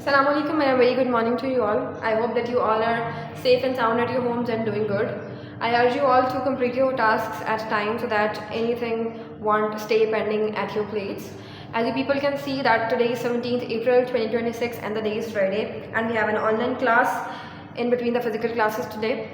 Assalamu alaikum and a very good morning to you all. I hope that you all are safe and sound at your homes and doing good. I urge you all to complete your tasks at time so that anything won't stay pending at your plates. As you people can see that today is 17th April 2026 and the day is Friday and we have an online class in between the physical classes today.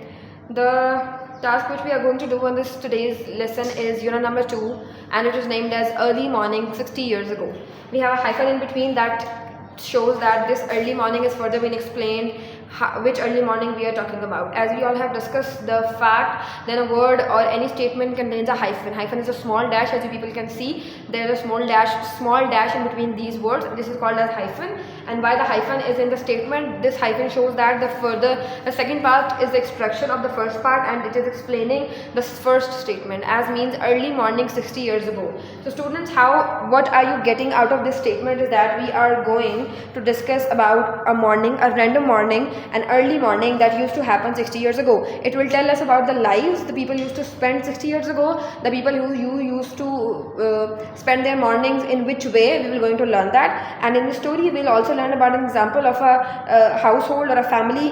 The task which we are going to do on this today's lesson is unit number 2 and it is named as early morning 60 years ago. We have a hyphen in between that shows that this early morning is further being explained which early morning we are talking about. As we all have discussed the fact, then a word or any statement contains a hyphen. Hyphen is a small dash. As you people can see, there is a small dash in between these words. This is called as hyphen, and why the hyphen is in the statement, this hyphen shows that the second part is the extraction of the first part and it is explaining the first statement, as means early morning 60 years ago. So students, what are you getting out of this statement is that we are going to discuss about a random morning, an early morning that used to happen 60 years ago. It will tell us about the lives the people used to spend 60 years ago, the people who used to spend their mornings in which way. We will going to learn that, and in the story we will also learn about an example of a household or a family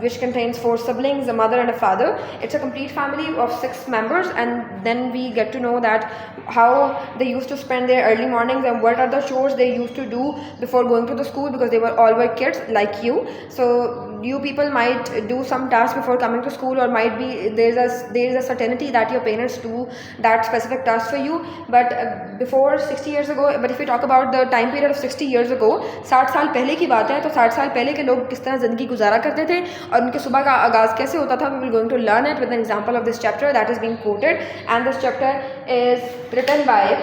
which contains 4 siblings, a mother and a father. It's a complete family of 6 members, and then we get to know that how they used to spend their early mornings and what are the chores they used to do before going to the school, because they all were kids like you. So you people might do some tasks before coming to school, or might be there is a certainty that your parents do that specific task for you. But before 60 years ago, but if we talk about the time period of 60 years ago, 60 साल पहले की बात है, तो 60 साल पहले के लोग किस तरह ज़िंदगी गुजारा करते थे और उनके सुबह का आगाज़ कैसे होता था. We will going to learn it with an example of this chapter that is being quoted, and this chapter is written by,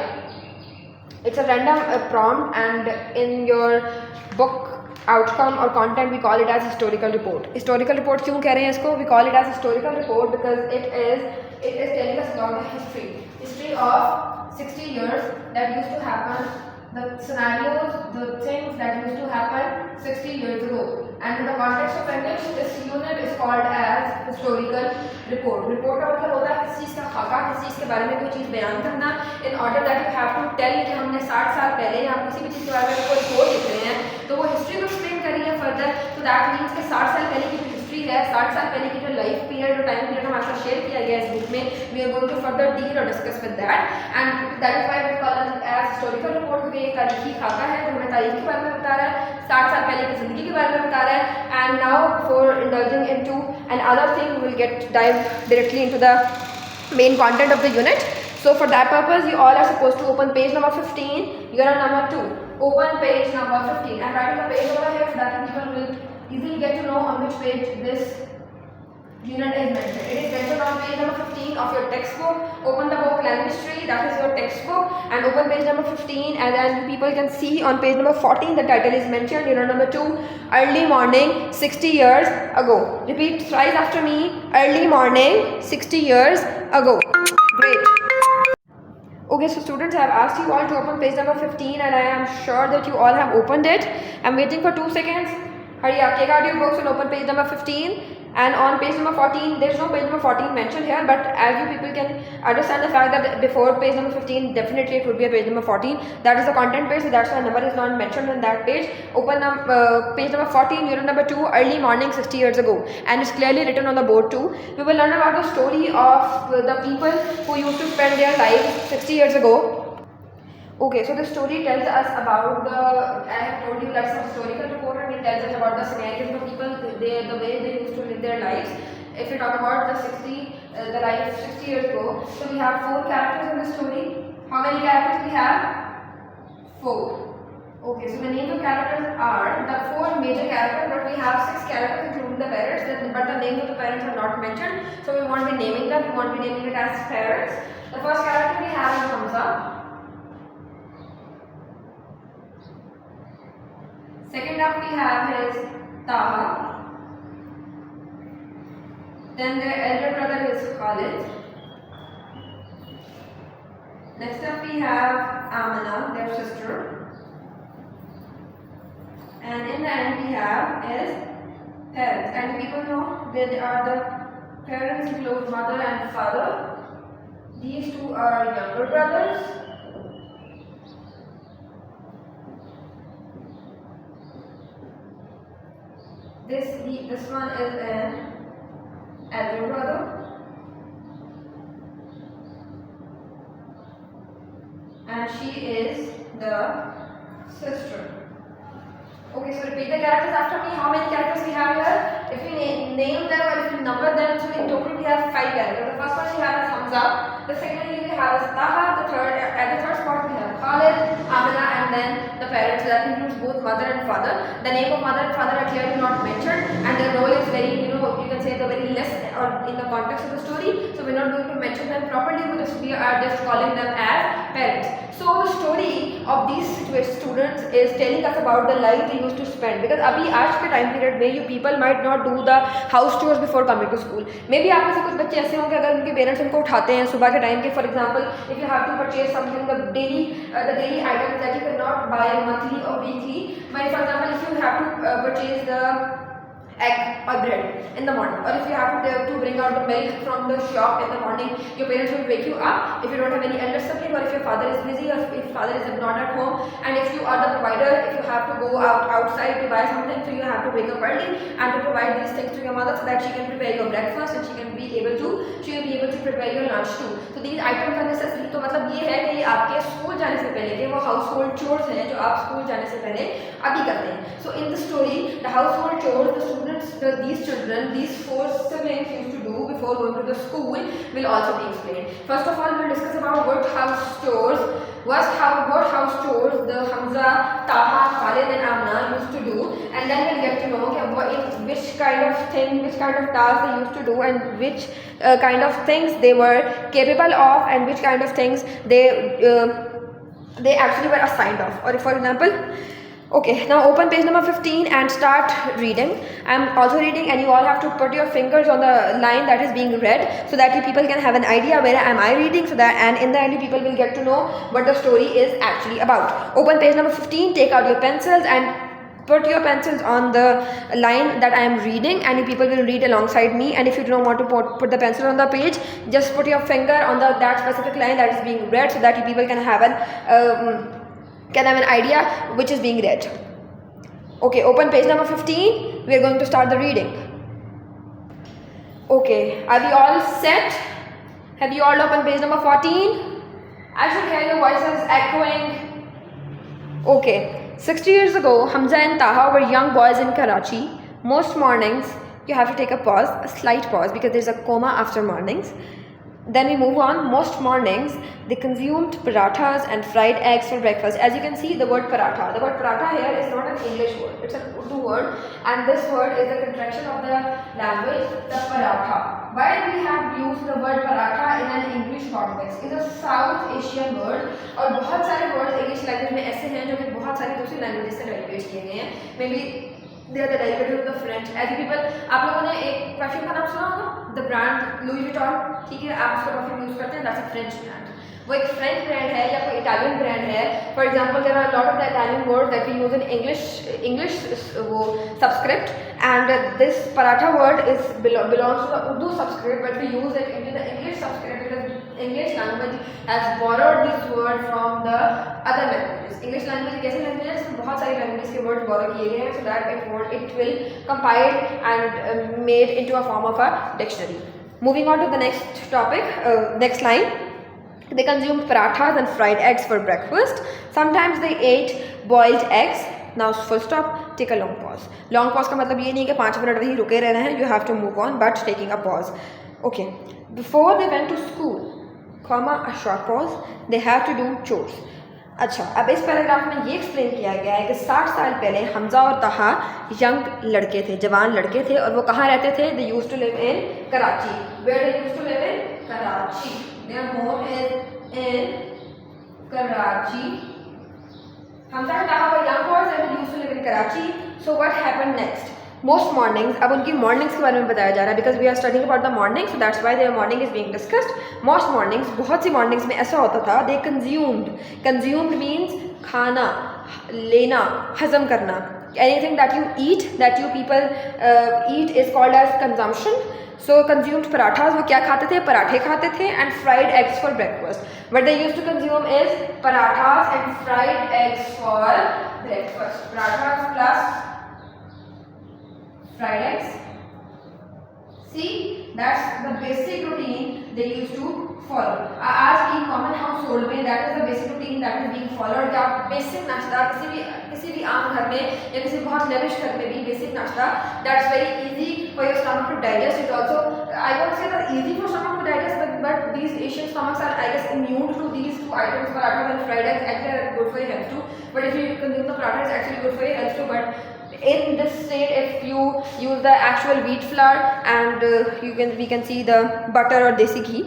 it's a random prompt, and in your book outcome or content we call it as historical report. Historical report क्यों कह रहे हैं इसको? We call it as historical report because it is telling us about the history of 60 years that used to happen, the scenarios, the things that used to happen 60 years ago. And in the context of English, this unit is called as historical report. Report का मतलब होता है किसी चीज़ का खाका, किसी चीज़ के बारे में कोई चीज़ बयान करना, in order that you have to tell कि हमने 60 साल पहले या किसी भी चीज़ के बारे में कोई रिपोर्ट लिख रहे हैं तो वो हिस्ट्री को एक्सप्लेन करी है फर्दर. तो दैट मीन्स कि 60 साल पहले की जो हिस्ट्री है, 60 साल पहले की जो लाइफ पीरियड और टाइम पीरियड हमारे साथ शेयर किया गया है इस बुक में, we are going to further deal और discuss with that, and that is why we call it as historical report, क्योंकि एक तारीखी खाका है जो हमें तारीख के बारे में बता रहा है, 60 साल पहले की ज़िंदगी के बारे में बता रहा है. And now for indulging into another thing, we will dive directly into the main content of the unit. So for that purpose, you all are supposed to open page number 15, unit number 2. Open page number 15 and write the page over here so that people will easily get to know on which page this unit is mentioned. It is mentioned on page number 15 of your textbook. Open the book Language Tree, that is your textbook, and open page number 15, and then people can see on page number 14 the title is mentioned, unit number 2, early morning 60 years ago. Repeat thrice after me, early morning 60 years ago. Great. Okay, so students, I have asked you all to open page number 15 and I am sure that you all have opened it. I'm waiting for 2 seconds. Hurry up, take out your books and open page number 15. And on page number 14, there is no page number 14 mentioned here, but as you people can understand the fact that before page number 15, definitely it would be a page number 14. That is the content page, so that's why number is not mentioned on that page. Open page number 14, unit number 2, early morning 60 years ago, and it's clearly written on the board too. We will learn about the story of the people who used to spend their lives 60 years ago. Okay, so the story tells us about I have told you that's a historical report, and it tells us about the scenarios of people, the way they used to live their lives. If we talk about the life 60 years ago, so we have 4 characters in the story. How many characters we have? 4. Okay, so the names of characters are the 4 major characters, but we have 6 characters including the parents, but the names of the parents are not mentioned, so we won't be naming them, we won't be naming it as parents. The first character we have is Hamza. Second up we have is Taha. Then their elder brother is Khalid. Next up we have Amina, their sister. And in the end we have is parents. And people know they are the parents include mother and father. These 2 are younger brothers. This one is an elder brother, and she is the sister. Okay, so repeat the characters after me. How many characters we have here? If we name them or if we number them, so in total we have 5 characters. The first one we have is Hamza. The second we have is Taha. At the third spot we have Khalid, Amina, and then the parents. That includes both mother and father. The name of mother and father are clearly not mentioned, and their role is very, you can say the very less or in the context of the story. So we're not going to mention them properly because we are just calling them as parents. So the story of these students is telling us about the life they used to spend, because अभी आज के time period में you people might not do the house chores before coming to school. Maybe आप में से कुछ बच्चे ऐसे होंगे अगर उनके parents उनको उठाते हैं सुबह के time के, for example if you have to purchase something, the daily items that you cannot buy monthly or weekly. But for example if you have to purchase the egg or bread in the morning, or if you have to bring out the milk from the shop in the morning, your parents will wake you up if you don't have any elder sibling, or if your father is busy, or if father is not at home, and if you are the provider, if you have to go outside to buy something, so you have to wake up early and to provide these things to your mother so that she can prepare your breakfast and she will be able to prepare your lunch too. So these items are necessary. तो मतलब ये है कि ये आपके school जाने से पहले के वो household chores हैं जो आप स्कूल जाने से पहले अभी करते हैं. So in the story, the household chores these children, these 4 siblings used to do before going to the school will also be explained. First of all, we will discuss about what house chores the Hamza, Taha, Khalid and Amna used to do, and then we'll get to know which kind of tasks they used to do, and which kind of things they were capable of, and which kind of things they actually were assigned of. Or for example, okay, now open page number 15 and start reading. I'm also reading, and you all have to put your fingers on the line that is being read so that you people can have an idea where am I reading, so that, and in the end you people will get to know what the story is actually about. Open page number 15, take out your pencils and put your pencils on the line that I am reading, and you people will read alongside me. And if you don't want to put the pencil on the page, just put your finger on that specific line that is being read so that you people can have an idea which is being read. Okay, open page number 15. We are going to start the reading. Okay, are we all set? Have you all opened page number 14? I should hear your voices echoing. Okay, 60 years ago, Hamza and Taha were young boys in Karachi. Most mornings, you have to take a slight pause because there's a comma after mornings. Then we move on. Most mornings, they consumed parathas and fried eggs for breakfast. As you can see, the word paratha. The word paratha here is not an English word. It's an Urdu word, and this word is the contraction of the language, the paratha. Why we have used the word paratha in an English context? It's a South Asian word, और बहुत सारे words English language में ऐसे हैं जो कि बहुत सारी दूसरी languages से derivate किए गए हैं. Maybe they are the derivative of the French. As people, आप लोगों ने एक perfume का नाम सुना होगा? The brand Louis Vuitton. ठीक है, आप उसका perfume use करते हैं. That's a French brand. वो एक French brand है या कोई Italian brand है. For example, there are a lot of the Italian words that we use in English वो subscript, and this paratha word belongs to the Urdu subscript, but we use it into the English subscript because English language has borrowed this word from the other languages. English language एक ऐसी language है जिसमें बहुत सारी languages के words borrow किए गए हैं, so that it will compiled and made into a form of a dictionary. Moving on to the next topic, next line. They consumed parathas and fried eggs for breakfast. Sometimes they ate boiled eggs. Now full stop, take a long pause. Long pause का मतलब ये नहीं है कि 5 minute वहीं रुके रहना है. You have to move on, but taking a pause. Okay. Before they went to school, comma, a short pause, they have to do chores. अच्छा, अब इस पैराग्राफ में ये एक्सप्लेन किया गया है कि 60 साल पहले हमजा और तहा यंग लड़के थे, जवान लड़के थे, और वो कहाँ रहते थे? They used to live in Karachi. Where they used to live in? Karachi. Their home is in Karachi. Hamza and Taha were young boys and they used to live in Karachi. So what happened next? Most mornings, अब उनकी mornings के बारे में बताया जा रहा है because we are studying about the morning, so that's why their morning is being discussed. Most mornings, बहुत सी mornings में ऐसा होता था, they consumed means खाना, लेना, हजम करना. Anything that you eat, that you people eat is called as consumption. So consumed parathas, वो क्या खाते थे? पराठे खाते थे, and fried eggs for breakfast. What they used to consume is parathas and fried eggs for breakfast. Parathas plus fried eggs. See, that's the basic routine they used to follow. आज की common household में that is the basic routine that is being followed. क्या basic नाश्ता किसी भी आम घर में या किसी बहुत lavish घर में भी basic नाश्ता that's very easy for your stomach to digest. It also, I won't say that easy for stomach to digest, but these Asian stomachs are, I guess, immune to these two items, paratha and fried eggs. Actually are good for your health too, but if you consume the paratha, it's actually good for your health too. But in this state, if you use the actual wheat flour and we can see the butter or desi ghee.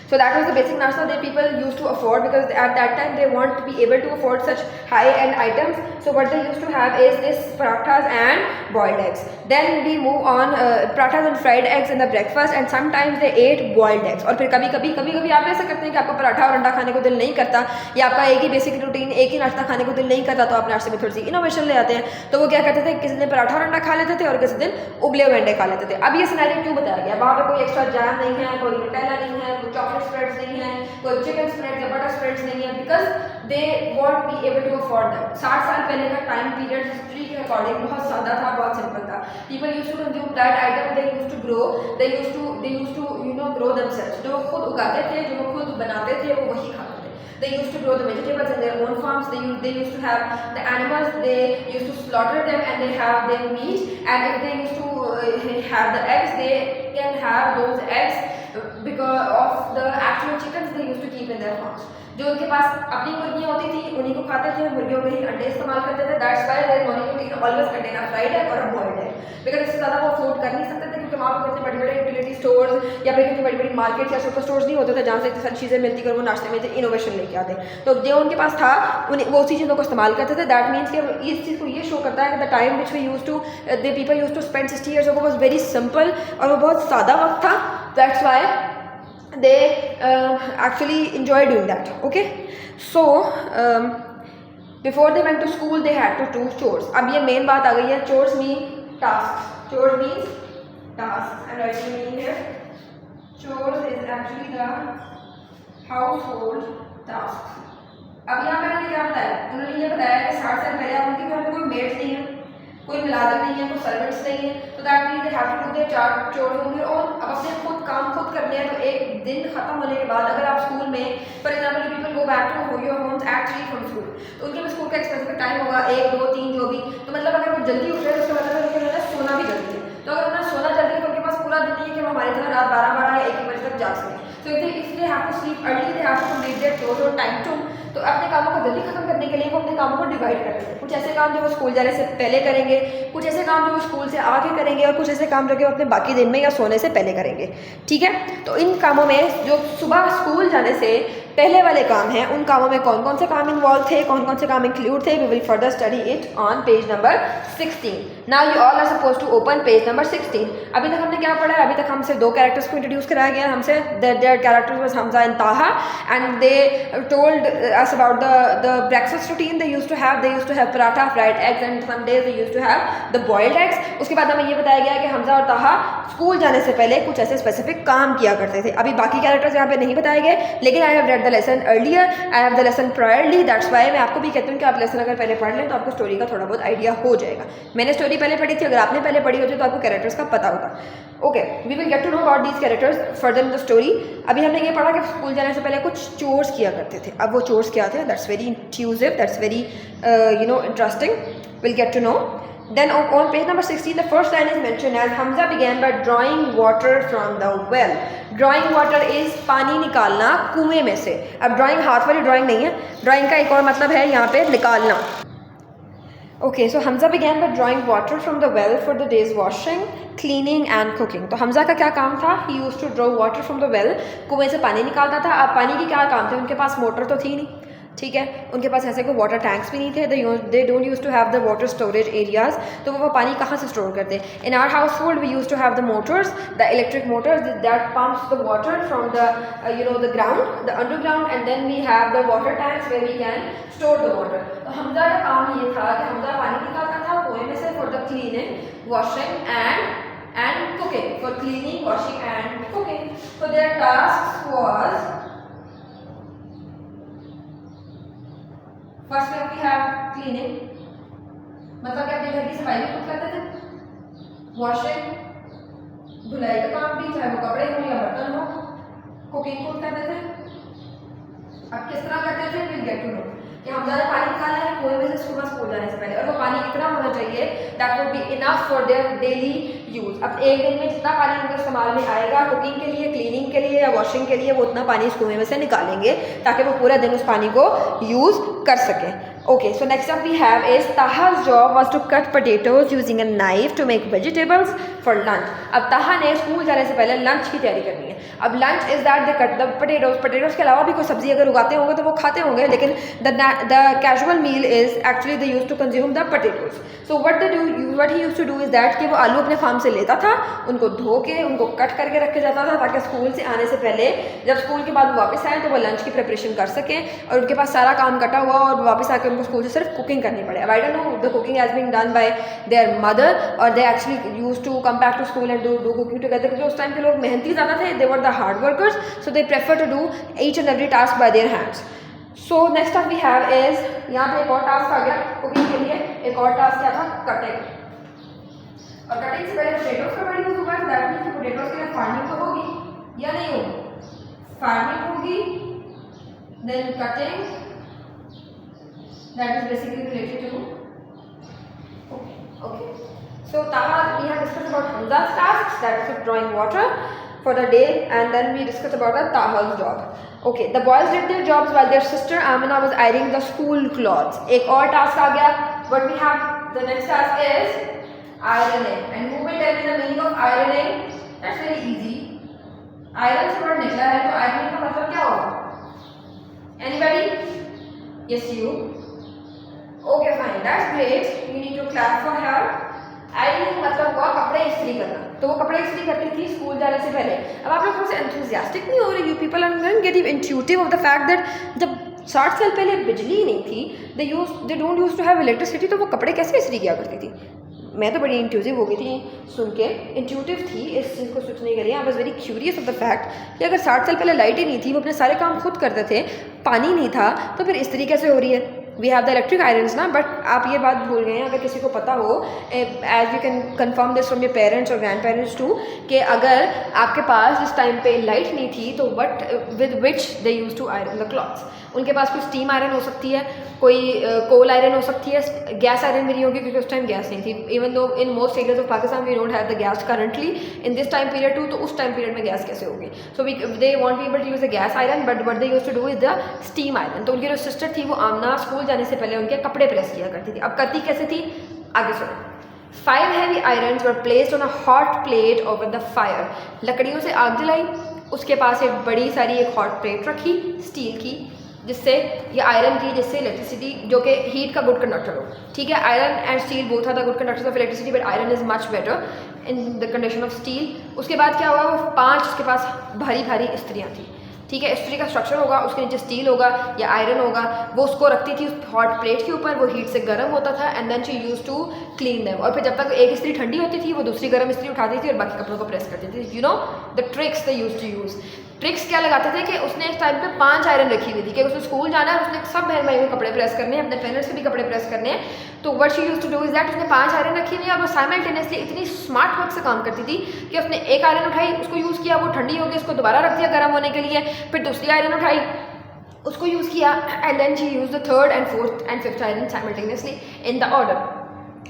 So that was the basic nashta that people used to afford, because at that time they want to be able to afford such high-end items. So what they used to have is this parathas and boiled eggs. Then we move on, parathas and fried eggs in the breakfast, and sometimes they ate boiled eggs. और फिर कभी आप ऐसा करते हैं कि आपको पराठा और अंडा खाने को दिल नहीं करता, या आपका एक ही बेसिक रूटीन, एक ही नाश्ता खाने को दिल नहीं करता, तो आप नाश्ते में थोड़ी सी इनोवेशन ले आते हैं. तो वो क्या करते थे, किसी दिन पराठा और अंडा खा लेते थे और किसी दिन उबले हुए अंडे खा लेते थे. अब ये सिनेरियो क्यों बताया गया? वहाँ पे कोई एक्स्ट्रा जैम नहीं है, कोई न्यूटेला नहीं है, कोई चॉकलेट स्प्रेड्स नहीं है, कोई चिकन स्प्रेड्स या बटर स्प्रेड्स नहीं है, because they won't be able to afford that. 60 साल पहले का टाइम पीरियड हिस्ट्री के अकॉर्डिंग बहुत सादा था, बहुत सिंपल था. People used to consume that item, they used to grow, they used to you know grow themselves. जो वो खुद उगाते थे, जो वो खुद बनाते थे, वो वही खाते थे. They used to grow the vegetables in their own farms. They used to have the animals. They used to slaughter them and they have their meat. And if they used to have the eggs, they can have those eggs because of the actual chickens they used to keep in their farms. जो उनके पास अपनी मुर्गियाँ होती थी, उन्हीं को खाते थे, मुर्गियों के ही अंडे इस्तेमाल करते थे. That's why their morning routine always contain a fried egg और अ बॉइल्ड एग, बिकॉज इससे ज़्यादा वो अफोर्ड कर नहीं सकते थे, क्योंकि वहाँ पर इतने बड़े-बड़े यूटिलिटी स्टोर्स या फिर इतनी बड़ी-बड़ी मार्केट या सुपर स्टोर्स नहीं होते थे जहाँ से इतनी सारी चीज़ें मिलती और वो नाश्ते में इनोवेशन लेके आते. तो जो उनके पास था वो उसी चीज़ों को इस्तेमाल करते थे. दैट मीन्स कि इस चीज़ को ये शो करता है कि the time which we use to the people use to spend 60 years ago was very simple, और वो बहुत सादा वक्त था. That's why they actually enjoy doing that. Okay, so before they went to school they had to do chores. अब ये main बात आ गई है. chores mean tasks. chores means tasks. I'm writing the meaning here. chores is actually the household tasks. अब यहाँ पे उन्होंने क्या बताया? उन्होंने ये बताया कि 60 साल पहले अब उनके घर में कोई मेड्स नहीं है, कोई मुलाजिम नहीं है, कोई सर्वेंट्स नहीं है. तो that means they have to do their chores on their own. अब अपने खुद काम खुद करने हैं. तो एक दिन खत्म होने के बाद अगर आप स्कूल में, for example people go back to your homes at 3 from school, तो उनके स्कूल का एक स्पेसिफिक टाइम होगा, 1 2 3 जो भी. तो मतलब अगर वो जल्दी उठ रहे हैं तो उसका मतलब है कि उन्हें सोना भी जल्दी है. तो अगर उन्हें सोना जल्दी है तो उनके पास पूरा दिन नहीं है कि वो हमारी तरह रात 12 या 1 बजे तक जाग सकें. So if they have to sleep early, they have to complete their chores on time too. तो अपने कामों को जल्दी खत्म करने के लिए वो अपने कामों को डिवाइड करते हैं. कुछ ऐसे काम जो वो स्कूल जाने से पहले करेंगे, कुछ ऐसे काम जो वो स्कूल से आके करेंगे, और कुछ ऐसे काम जो कि वो अपने बाकी दिन में या सोने से पहले करेंगे. ठीक है, तो इन कामों में जो सुबह स्कूल जाने से पहले वाले काम हैं, उन कामों में कौन कौन से काम इन्वॉल्व थे, कौन कौन से काम इंक्लूड थे, we will further study it on page number 16. Now you all are suppose to open page number 16. अभी तक हमने क्या पढ़ा है? अभी तक हमसे 2 कैरेक्टर्स को इंट्रोड्यूस कराया गया. हमसे their characters was Hamza and Taha, and they told us about the breakfast routine they used to have. They used to have paratha, fried eggs, and some days they used to have the boiled eggs. उसके बाद हमें ये बताया गया कि हमजा और ताहा school जाने से पहले कुछ ऐसे स्पेसिफिक काम किया करते थे. अभी बाकी कैरेक्टर्स यहाँ पे नहीं बताए गए, लेकिन I have read the lesson earlier, I have the lesson priorly. That's why मैं आपको भी कहती हूँ कि आप लेसन अगर पहले पढ़ लें तो आपको स्टोरी का थोड़ा बहुत आइडिया हो जाएगा. मैंने स्टोरी पहले पढ़ी थी, अगर आपने पहले पढ़ी होती तो आपको कैरेक्टर्स का पता होता. Okay, we will get to know about these characters further in the story. अभी हमने ये पढ़ा कि स्कूल जाने से पहले कुछ चोर्स किया करते थे. अब वो चोर्स क्या थे? That's very intuitive, that's very interesting. Will get to know. Then on page number 16, the first line is mentioned as Hamza began by drawing water from the well. Drawing water is पानी निकालना कुएं में से. अब drawing हाथ वाली drawing नहीं है, ड्राइंग का एक और मतलब है यहाँ पे निकालना. Okay, so Hamza began by drawing water from the well for the day's washing, cleaning and cooking. तो हमजा का क्या काम था? He used to draw water from the well. कुएं से पानी निकालता था. अब पानी की क्या काम थे? उनके पास मोटर तो थी नहीं, ठीक है, उनके पास ऐसे कोई वाटर टैंक्स भी नहीं थे. They don't use to have the water storage areas. तो वो पानी कहाँ से स्टोर करते? In our household we use to have the motors, the electric motors that pumps the water from the ground, the underground, and then we have the water tanks where we can store the water. तो हमजा का काम ये था कि हमजा पानी निकालता था कुएं में से for the cleaning, washing and cooking. For cleaning, washing and cooking. So their task was, first we have cleaning, मतलब कि अपने घर की सफाई भी खुद करते थे. वॉशिंग, धुलाई का काम भी, चाहे वो कपड़े हो या बर्तन हो। कुकिंग खुद करते थे। अब किस तरह करते थे, विल गेट टू नो कि हम ज़्यादा पानी निकालना है कोई भी सुबह स्कूल जाने से पहले, और वो पानी इतना होना चाहिए that would be enough for their daily use. अब एक दिन में जितना पानी उनका इस्तेमाल में आएगा कुकिंग के लिए, क्लीनिंग के लिए या वॉशिंग के लिए, वो उतना पानी इस कुएं में से निकालेंगे ताकि वो पूरा दिन उस पानी को यूज़ कर सकें। Okay, so next up we have is Taha's job was to cut potatoes using a knife to make vegetables for lunch. अब ताहा ने स्कूल जाने से पहले लंच की तैयारी करनी है। अब lunch is that they cut the potatoes. Potatoes के अलावा भी कोई सब्जी अगर उगाते होंगे तो वो खाते होंगे, लेकिन the casual meal is actually they use to consume the potatoes. So what he use to do is that कि वो आलू अपने फार्म से लेता था, उनको धो के उनको कट करके रख के जाता था ताकि स्कूल से आने से पहले जब स्कूल के बाद वो वापस आए तो वो लंच की प्रिपरेशन कर सकें और उनके पास सारा काम कटा हुआ और वापस आकर उनको स्कूल से सिर्फ कुकिंग करनी पड़े। अब I don't know the cooking has been done by their mother और they actually use to come back to school and do cooking together, क्योंकि उस टाइम के लोग मेहनती ज़्यादा थे, they were the hard workers, so they prefer to do each and every task by their hands. So next of we have is, यहाँ पे एक और टास्क आ गया कुकिंग के लिए। एक और टास्क क्या था, कटिंग। और कटिंग से पहले पोटेटोज का बड़ी यूज हुआ, दैट मींस पोटेटोज के लिए फार्मिंग तो होगी या नहीं होगी, फार्मिंग होगी, then cutting, that is basically related to okay. So Taha, we have discussed about Hamza's tasks, that is drawing water for the day, and then we discussed about the Taha's job. Okay, the boys did their jobs while their sister Amina was ironing the school clothes. एक और task आ गया, what we have, the next task is ironing, and who will tell me the meaning of ironing? That's very easy. Iron से word निकला है तो ironing का मतलब क्या होगा? Anybody? Yes, you. Okay, fine, that's great. We need to clap for her. Ironing मतलब हुआ कपड़े इस्त्री करना, तो वो कपड़े इस्त्री करती थी स्कूल जाने से पहले। अब आप लोग थोड़े से एंथुसियास्टिक नहीं हो रहे, you people are getting intuitive of the fact that जब 60 साल पहले बिजली ही नहीं थी, they don't use to have electricity, तो वो कपड़े कैसे इस्त्री किया करती थी। मैं तो बड़ी इंट्यूटिव हो गई थी सुन के, इंट्यूटिव थी इस चीज़ को सोचने के लिए। I was very curious of the fact कि अगर 60 साल पहले लाइट ही नहीं थी, वो अपने सारे काम खुद करते थे, पानी नहीं था, तो फिर इस्त्री कैसे हो रही है। We have the electric irons ना, बट आप ये बात भूल गए हैं, अगर किसी को पता हो, as you can confirm this from your parents और ग्रैंड पेरेंट्स टू, कि अगर आपके पास इस टाइम पे लाइट नहीं थी तो what with which they use to iron the clothes. उनके पास कोई स्टीम आयरन हो सकती है, कोई कोल आयरन हो सकती है, गैस आयरन भी नहीं होगी क्योंकि उस टाइम गैस नहीं थी। Even though in most areas of Pakistan we don't have the gas currently in this time period too, तो उस टाइम पीरियड में गैस कैसे होगी। So they won't be able to use a gas iron, but what they use to do is the steam iron. तो उनकी जो sister थी वो आमना स्कूल जाने से पहले उनके कपड़े प्रेस किया करती थी। अब करती कैसे थी, आगे सुनो। 5 heavy irons were placed on a hot plate over the fire. लकड़ियों से आग जलाई, उसके पास एक बड़ी सारी एक हॉट प्लेट रखी स्टील की, जिससे ये आयरन की, जिससे इलेक्ट्रिसिटी, जो कि हीट का गुड कंडक्टर हो। ठीक है, iron and steel both are the good conductors of electricity, but iron is much better in the condition of steel. उसके बाद क्या हुआ, वो 5 उसके पास भारी भारी इस्त्रियाँ थी। ठीक है, इस्त्री का स्ट्रक्चर होगा, उसके नीचे स्टील होगा या आयरन होगा, वो उसको रखती थी उस हॉट प्लेट के ऊपर, वो हीट से गर्म होता था, and then she use to clean them. और फिर जब तक एक इस्त्री ठंडी होती थी वो दूसरी गर्म इस्त्री उठाती थी और बाकी कपड़ों को प्रेस करती थी। You know the tricks they use to use. Tricks क्या लगाते थे कि उसने इस टाइम पे 5 आयरन रखी हुई थी कि उसने स्कूल जाना है, उसने सब बहन भाई को कपड़े प्रेस करने हैं, अपने पेरेंट्स के भी कपड़े प्रेस करने हैं। तो what she used to do is that, उसने 5 आयरन रखी हुई है और वो साइमल्टेनियसली इतनी स्मार्ट वर्क से काम करती थी कि उसने एक आयरन उठाई, उसको यूज़ किया, वो ठंडी हो गई, उसको दोबारा रख दिया गर्म होने के लिए, फिर दूसरी आयरन उठाई, उसको यूज़ किया, and then she use the 3rd and 4th and 5th iron simultaneously in the order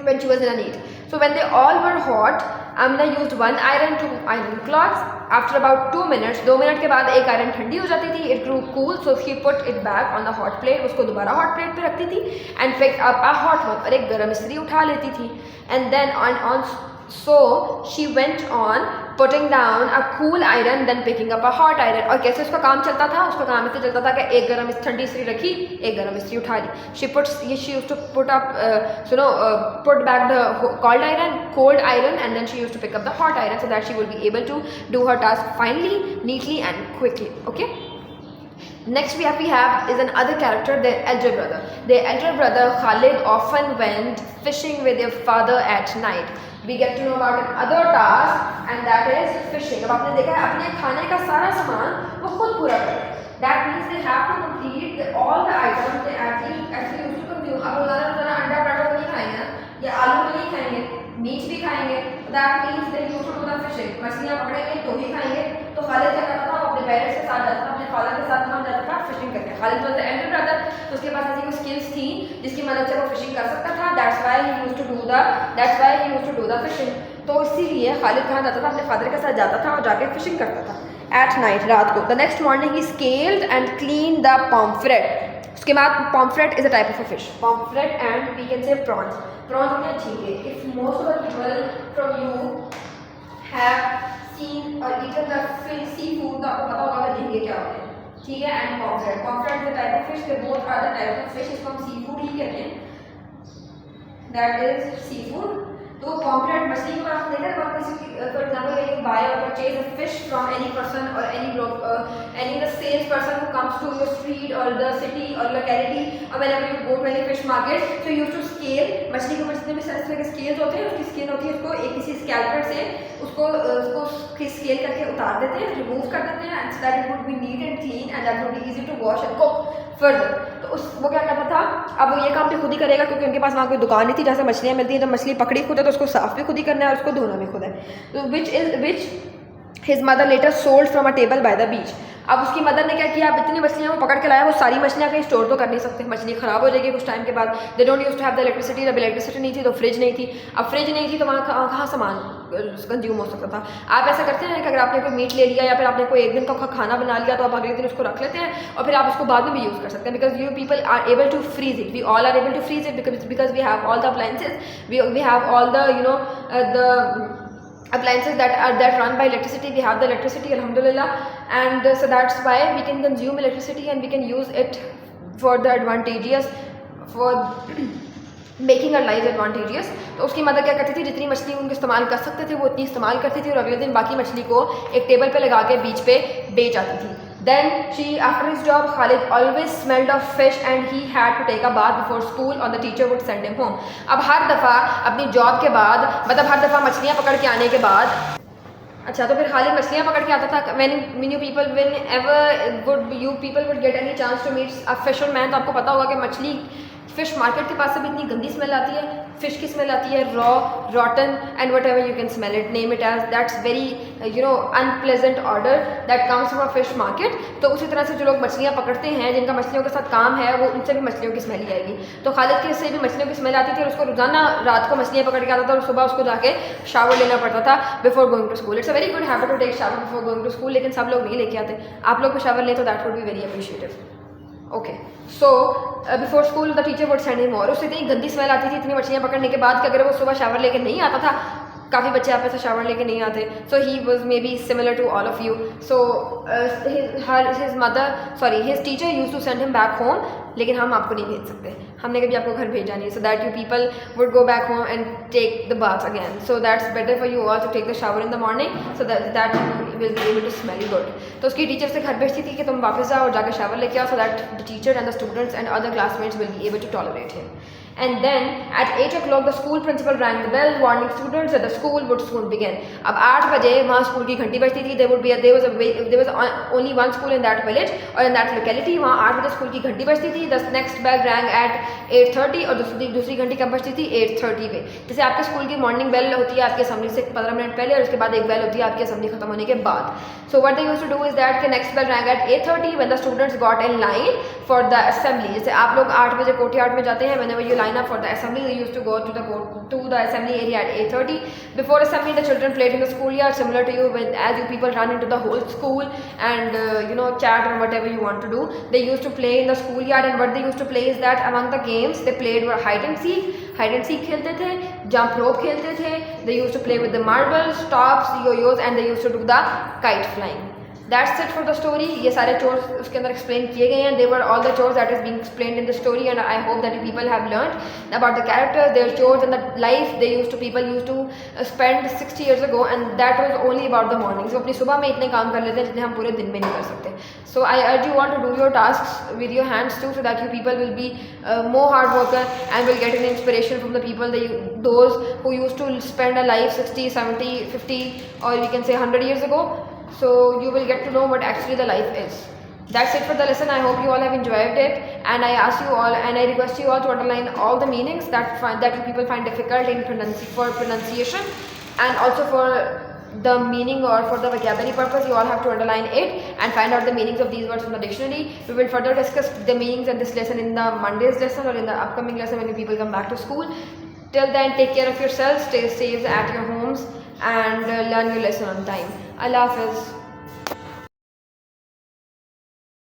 when she was in a need. So when they all were hot, Amina used 1 iron to iron cloths. After about 2 minutes, 2 minute के बाद एक iron ठंडी हो जाती थी, it grew cool, so she put it back on the hot plate, उसको दोबारा hot plate पे रखती थी, and picked up a hot one, और एक गर्म इस्त्री उठा लेती थी, and then so she went on putting down a cool iron, then picking up a hot iron. और कैसे उसका काम चलता था, उसका काम ऐसे चलता था कि एक गर्म ठंडी इस्त्री रखी, एक गर्म इस्त्री उठा ली। she used to put back the cold iron, and then she used to pick up the hot iron so that she would be able to do her task finally, neatly and quickly. Okay, next we have is another character, their elder brother. Their elder brother Khalid often went fishing with their father at night. We get to know about another task, and that is fishing. अब आपने देखा है अपने खाने का सारा सामान वो खुद पूरा करें। That means they have to complete all the items they actually used to consume. अब रोजाना अंडा पराठा तो नहीं खाएंगे ना, या आलू तो नहीं खाएंगे, मीट भी खाएंगे, that means they used to do the fishing, मछलियाँ पकड़ेंगे तो ही खाएंगे। तो खालिद क्या करता था, अपने पेरेंट्स के साथ जाता था, अपने फादर के साथ कहाँ जाता था, फिशिंग करके। Khalid was the Elder brother, तो उसके पास ऐसी कोई स्किल्स थी जिसकी मदद से वो फिशिंग कर सकता था। That's why he used to do the fishing. तो इसीलिए खालिद कहाँ जाता था, अपने फादर के साथ जाता था और जाके फिशिंग करता था एट नाइट, रात को। The next morning he scaled and clean the pomfret. उसके बाद pomfret is a type of a fish, pomfret and we can say prawns. Prawns होते हैं झींगे। If most of the people from you have seen और eaten the seafood, तो आपको पता होगा कि झींगे क्या होते हैं, ठीक है। And pomfret, pomfret is a type of fish, they both are the type of fish, इसको हम सी फूड ही कहते हैं, दैट इज सी फूड। तो पॉम्फ्रेट मछली को आप देखकर for example when you buy or purchase a fish from any person or any the sales person who comes to your street or the city or locality or whenever you go to any fish market, so you have to scale। मछली के जितने भी तरह के scales होते हैं, उसकी skin होती है, उसको एक किसी स्कैल्पर से उसको स्केल करके उतार देते हैं, रिमूव कर देते हैं, and so that it would be neat and clean and that would be easy to wash and cook further. तो वो क्या करता था, अब वो ये काम भी खुद ही करेगा क्योंकि उनके पास वहाँ कोई दुकान नहीं थी जहाँ से मछलियाँ मिलती हैं। तो मछली पकड़ी खुद है तो उसको साफ भी खुद ही करना है और उसको धोना भी खुद है। तो which his mother later sold from a table by the beach. अब उसकी मदर ने क्या किया, अब इतनी मछलियाँ वो पकड़ के लाया, वो सारी मछलियाँ कहीं स्टोर तो कर नहीं सकते, मछली खराब हो जाएगी कुछ टाइम के बाद। They don't use to have the electricity, जब इलेक्ट्रिसिटी नहीं थी तो फ्रिज नहीं थी। अब फ्रिज नहीं थी तो वहाँ कहाँ सामान कंज्यूम हो सकता था। आप ऐसा करते हैं कि अगर आपने कोई मीट ले लिया या फिर आपने कोई एक दिन का खाना बना लिया तो आप अगले दिन उसको रख लेते हैं और फिर आप उसको बाद में भी यूज़ कर सकते हैं, because you people are able to freeze it, we all are able to freeze it because we have all the appliances, we have all the the appliances that run by electricity. We have the electricity, alhamdulillah, and so that's why we can consume electricity and we can use it for the advantageous, for making our lives advantageous। तो उसकी mother क्या करती थी, जितनी मछली उनको इस्तेमाल कर सकते थे वो उतनी इस्तेमाल करती थी और अगले दिन बाकी मछली को एक टेबल पे लगा के बीच पे बेच आती थी। Then after his job, Khalid always smelled of fish and he had to take a bath before school or the teacher would send him home। अब हर दफ़ा अपनी जॉब के बाद, मतलब हर दफ़ा मछलियाँ पकड़ के आने के बाद, अच्छा तो फिर खालिद मछलियाँ पकड़ के आता था। when you people would get any chance to meet a fisherman, तो आपको पता होगा कि मछली फिश मार्केट के पास से भी इतनी गंदी स्मेल आती है, फिश की स्मेल आती है, raw, rotten and whatever you can smell it, name it as, that's very unpleasant order that comes from a fish market. तो उसी तरह से जो लोग मछलियाँ पकड़ते हैं, जिनका मछलियों के साथ काम है, वो उनसे भी मछलियों की स्मेल ही आएगी। तो खालिद के से भी मछलियों की स्मेल आती थी और उसको रोजाना रात को मछलियाँ पकड़ के आता था और सुबह उसको जाके शावर लेना पड़ता था before going to school. It's a very good habit to take shower before going to school, लेकिन सब लोग नहीं लेके आते। आप लोग भी शावर लें तो that would be very appreciative. Okay, so before school the teacher would send him. और उससे इतनी गंदी स्मेल आती थी इतनी मछलियाँ पकड़ने के बाद कि अगर वो सुबह शावर लेके नहीं आता था, काफ़ी बच्चे आप ऐसे शावर लेके नहीं आते, so he was maybe similar to all of you. So his teacher use to send him back home, लेकिन हम आपको नहीं भेज सकते, हमने कभी आपको घर भेजा नहीं, so that you people would go back home and take the bath again. So that's better for you all to take the shower in the morning so that will be able to smell good. तो उसकी teacher से घर भेजती थी कि तुम वापस जाओ और जाकर शावर लेके आओ, so that the teacher and the students and other classmates will be able to tolerate him. And then at 8 o'clock the school principal rang the bell warning students that the school would soon begin। अब 8 बजे वहाँ school की घंटी बजती थी। there was only one school in that village or in that locality। वहाँ 8 बजे school की घंटी बजती थी। the next bell rang at 8:30 और दूसरी घंटी कब बजती थी, 8:30 पे। जैसे आपके स्कूल की मॉर्निंग बेल होती है आपकी असेंबली से 15 मिनट पहले और उसके बाद एक बेल होती है आपकी असेंबली खत्म होने के बाद। so what they used to do is that the next bell rang at 8:30 when the students got in line for the assembly। जैसे आप लोग 8 बजे कोर्टयार्ड में जाते हैं, whenever you line up for the assembly they used to go to the assembly area at 8:30। before assembly the children played in the schoolyard similar to you, as you people run into the whole school and chat or whatever you want to do, they used to play in the schoolyard। and what they used to play is that among the games they played were hide and seek खेलते थे, jump rope खेलते थे, they used to play with the marbles, tops, yo-yos and they used to do the kite flying। That's it for the story। ये सारे chores उसके अंदर explain किए गए हैं। They were all the chores that is being explained in the story and I hope that you people have learned about the characters, their chores and the life they people used to spend 60 years ago and that was only about the morning। So अपनी सुबह में इतने काम कर लेते हैं जितने हम पूरे दिन में नहीं कर सकते। So I urge you all to do your tasks with your hands too so that you people will be more hard worker and will get an inspiration from the people those who used to spend a life 60, 70, 50 or we can say 100 years ago। So you will get to know what actually the life is। That's it for the lesson। I hope you all have enjoyed it and I ask you all and I request you all to underline all the meanings that you people find difficult for pronunciation And also for the meaning or for the vocabulary purpose, you all have to underline it and find out the meanings of these words from the dictionary. We will further discuss the meanings in this lesson in the Monday's lesson or in the upcoming lesson when you people come back to school. Till then, take care of yourselves, stay safe at your homes, and learn your lesson on time. Allah Hafiz.